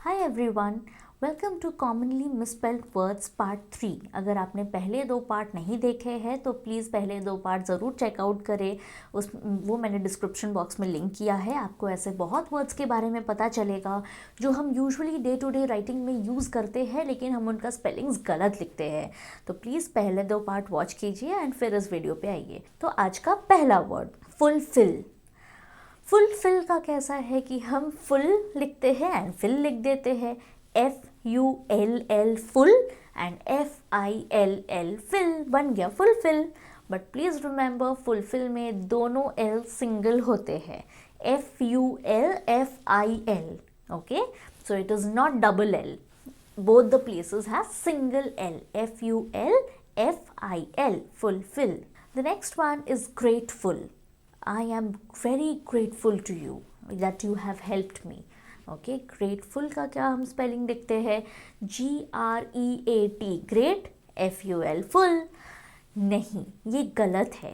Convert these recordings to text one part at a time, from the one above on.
Hi everyone, welcome to commonly misspelled words part 3। अगर आपने पहले 2 पार्ट नहीं देखे हैं तो प्लीज़ पहले 2 पार्ट ज़रूर चेकआउट करें। वो मैंने डिस्क्रिप्शन बॉक्स में लिंक किया है। आपको ऐसे बहुत वर्ड्स के बारे में पता चलेगा जो हम usually day to day writing में यूज़ करते हैं, लेकिन हम उनका स्पेलिंग्स गलत लिखते हैं। तो प्लीज़ पहले 2 पार्ट वॉच कीजिए एंड फिर इस वीडियो पर आइए। तो आज का पहला वर्ड फुलफिल। फुलफिल का कैसा है कि हम फुल लिखते हैं एंड फिल लिख देते हैं, FULL full and FILL fill, बन गया fulfil. But please remember fulfil में दोनों L सिंगल होते हैं, FULFIL, okay. So it is not double L, both the places have single L, FULFIL, fulfill. The next one is grateful. I am very grateful to you that you have helped me. Okay, grateful का क्या हम spelling लिखते हैं, GREAT, great, FUL, full. नहीं, ये गलत है।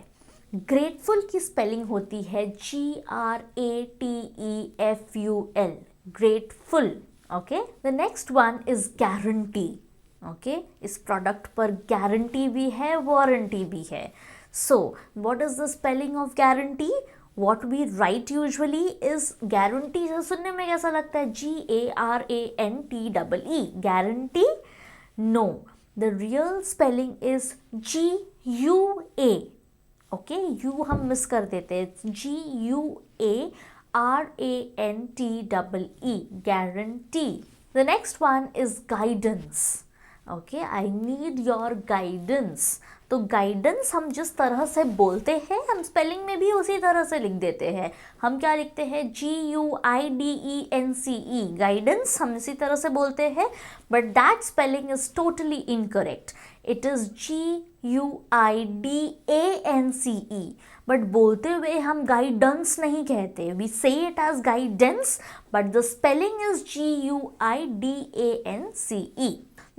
Grateful की स्पेलिंग होती है GRATEFUL, grateful. Okay, the next one is guarantee. Okay, इस प्रोडक्ट पर गारंटी भी है, वारंटी भी है। So, what is the spelling of guarantee? What we write usually is guarantee। सुनने में कैसा लगता है, GARANTEE, guarantee? No, the real spelling is GUA. Okay, U हम मिस कर देते हैं, GUARANTEE, guarantee. The next one is guidance. Okay, I need your guidance. तो गाइडेंस हम जिस तरह से बोलते हैं, हम स्पेलिंग में भी उसी तरह से लिख देते हैं। हम क्या लिखते हैं, GUIDENCE, गाइडेंस हम इसी तरह से बोलते हैं, but that spelling is totally incorrect. It is GUIDANCE, but बोलते हुए हम गाइडेंस नहीं कहते, we say it as guidance, but the spelling is GUIDANCE.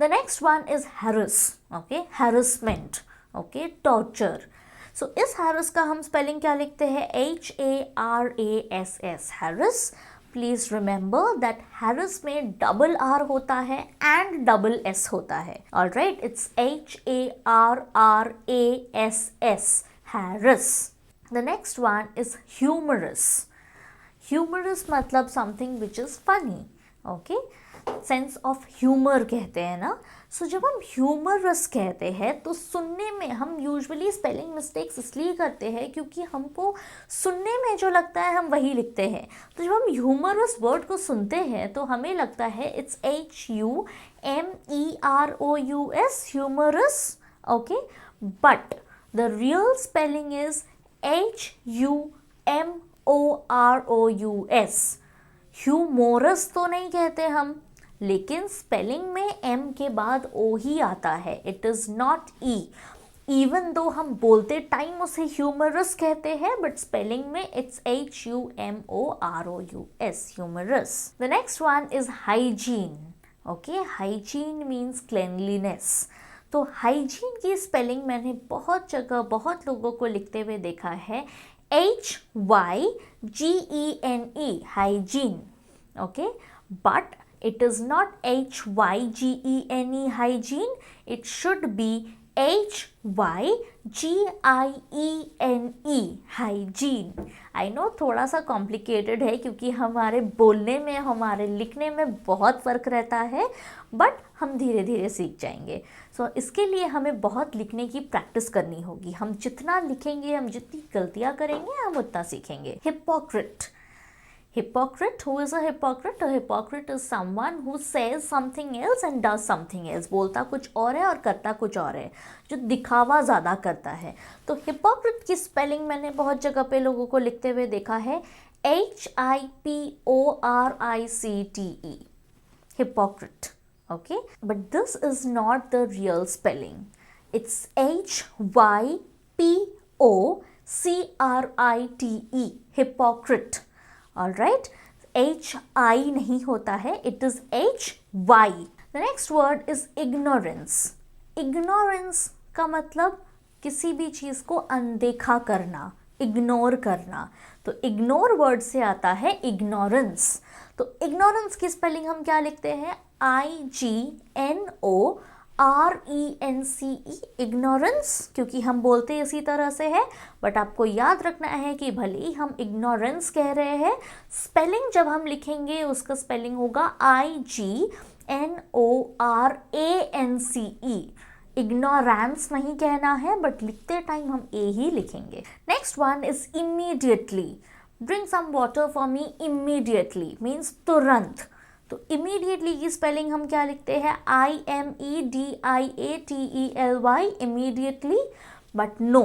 The next one is harass, okay, harassment, okay, torture. So इस harass का हम spelling क्या लिखते हैं, HARASS, harass. Please remember that harass में double R होता है and double S होता है. Alright, it's HARRASS, harass. The next one is humorous. Humorous मतलब something which is funny, okay. Sense of humour कहते हैं ना। सो जब हम ह्यूमरस कहते हैं तो सुनने में हम यूजुअली स्पेलिंग मिस्टेक्स इसलिए करते हैं क्योंकि हमको सुनने में जो लगता है हम वही लिखते हैं। तो जब हम ह्यूमरस वर्ड को सुनते हैं तो हमें लगता है it's HUMEROUS, humorous, okay, but the real spelling is HUMOROUS। Humorous तो नहीं कहते हम, लेकिन स्पेलिंग में M के बाद O ही आता है, it is not E। Even though हम बोलते टाइम उसे ह्यूमरस कहते हैं, बट स्पेलिंग में it's HUMOROUS, humorous. The next one is hygiene. Okay, hygiene means cleanliness. तो हाइजीन की स्पेलिंग मैंने बहुत जगह बहुत लोगों को लिखते हुए देखा है, HYGENE, hygiene, okay, but it is not HYGENE, hygiene, it should be HYGIENE, hygiene. I know थोड़ा सा कॉम्प्लिकेटेड है क्योंकि हमारे बोलने में, हमारे लिखने में बहुत फ़र्क रहता है, बट हम धीरे धीरे सीख जाएंगे। सो इसके लिए हमें बहुत लिखने की प्रैक्टिस करनी होगी। हम जितना लिखेंगे, हम जितनी गलतियाँ करेंगे, हम उतना सीखेंगे। Hypocrite. Hypocrite, who is a hypocrite? A hypocrite is someone who says something else and does something else. बोलता कुछ और है और करता कुछ और है, जो दिखावा ज़्यादा करता है। तो hypocrite की स्पेलिंग मैंने बहुत जगह पे लोगों को लिखते हुए देखा है, HIPORICTE, hypocrite, okay? But this is not the real spelling. It's HYPOCRITE, hypocrite. Alright, HI नहीं होता है, it is HY. The next word is ignorance. Ignorance का मतलब किसी भी चीज़ को अनदेखा करना, इग्नोर करना। तो इग्नोर वर्ड से आता है इग्नोरेंस। तो इग्नोरेंस की स्पेलिंग हम क्या लिखते हैं? IGNORENCE, इग्नोरेंस, क्योंकि हम बोलते इसी तरह से है। बट आपको याद रखना है कि भले ही हम इग्नोरेंस कह रहे हैं, स्पेलिंग जब हम लिखेंगे उसका स्पेलिंग होगा IGNORANCE। इग्नोरेंस नहीं कहना है, बट लिखते टाइम हम ए ही लिखेंगे। Next one is immediately. Drink some water for me immediately means तुरंत। तो इमीडिएटली की स्पेलिंग हम क्या लिखते हैं? IMEDIATELY, immediately. But no,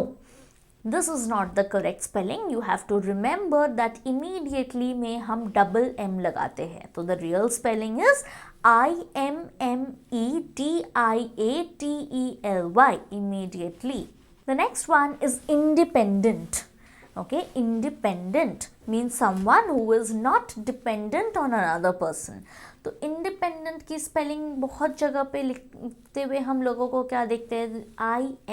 this is not the correct spelling. You have to remember that immediately में हम डबल एम लगाते हैं। तो the real spelling is IMMEDIATELY, immediately. The next one is independent. Okay, independent means someone who is not dependent on another person. तो independent की spelling बहुत जगह पे लिखते हुए हम लोगों को क्या देखते हैं?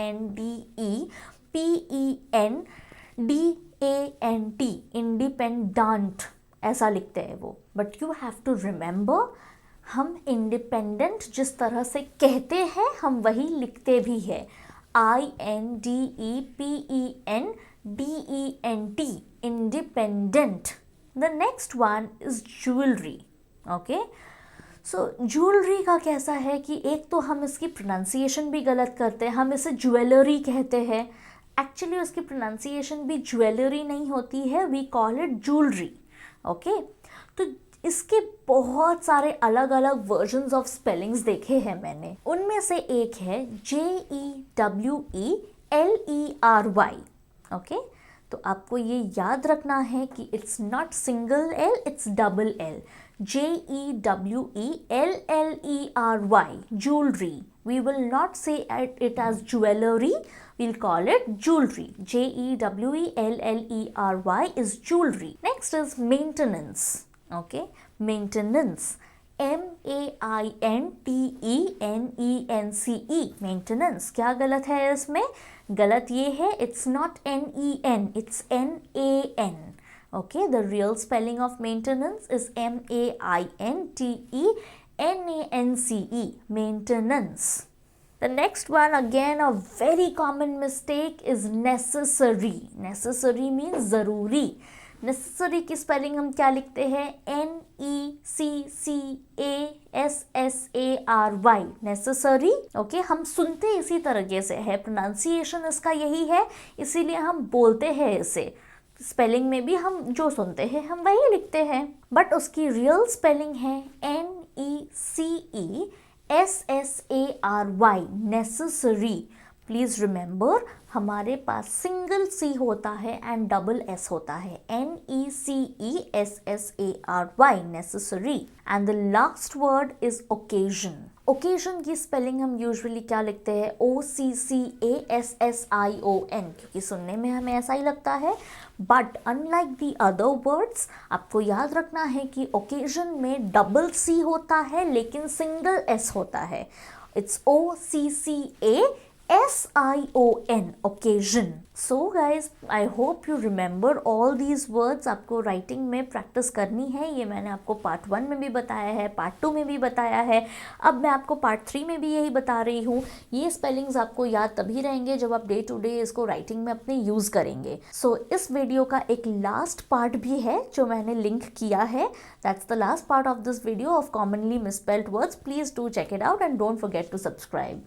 INDEPENDANT, independent ऐसा लिखते हैं वो। But you have to remember, हम इंडिपेंडेंट जिस तरह से कहते हैं हम वही लिखते भी है। INDEPENDENT, independent. The next one is jewellery. Okay, so jewellery का कैसा है कि एक तो हम इसकी प्रोनाउंसिएशन भी गलत करते हैं, हम इसे ज्वेलरी कहते हैं। एक्चुअली उसकी प्रोनाउंसिएशन भी ज्वेलरी नहीं होती है, we call it jewellery. Okay, तो इसके बहुत सारे अलग अलग वर्जन्स ऑफ स्पेलिंग्स देखे हैं मैंने। उनमें से एक है JEWELERY। ओके, तो आपको ये याद रखना है कि it's not single L, it's double L. JEWELLERY, jewellery. We will not say it as jewelry, we'll call it jewelry. JEWELLERY is jewelry. Next is maintenance. Okay, maintenance, MAINTENENCE, maintenance। क्या गलत है इसमें? गलत ये है, it's not NEN, it's NAN। Okay, the real spelling of maintenance is MAINTENANCE, maintenance। The next one, again a very common mistake, is necessary. Necessary means ज़रूरी। Necessary की spelling हम क्या लिखते हैं? NECCASSARY, necessary. ओके, हम सुनते इसी तरीके से है, प्रोनाउंसिएशन इसका यही है, इसीलिए हम बोलते हैं इसे। स्पेलिंग में भी हम जो सुनते हैं हम वही लिखते हैं, बट उसकी रियल स्पेलिंग है NECESSARY, नेसेसरी। प्लीज़ रिमेंबर, हमारे पास सिंगल सी होता है एंड डबल एस होता है। NECESSARY, necessary. And the last word is occasion. Occasion की स्पेलिंग हम यूजुअली क्या लिखते हैं? OCCASSION, क्योंकि सुनने में हमें ऐसा ही लगता है। But unlike the other words, आपको याद रखना है कि ओकेजन में डबल सी होता है लेकिन सिंगल एस होता है। It's OCCASION, occasion. So guys, I hope you remember all these words. आपको राइटिंग में प्रैक्टिस करनी है। ये मैंने आपको पार्ट 1 में भी बताया है, पार्ट 2 में भी बताया है, अब मैं आपको पार्ट 3 में भी यही बता रही हूँ। ये स्पेलिंग्स आपको याद तभी रहेंगे जब आप डे टू डे इसको राइटिंग में अपने यूज़ करेंगे। सो इस वीडियो का एक लास्ट पार्ट भी है जो मैंने लिंक किया है। That's the last part of this video of commonly misspelled words. Please do check it out and don't forget to subscribe.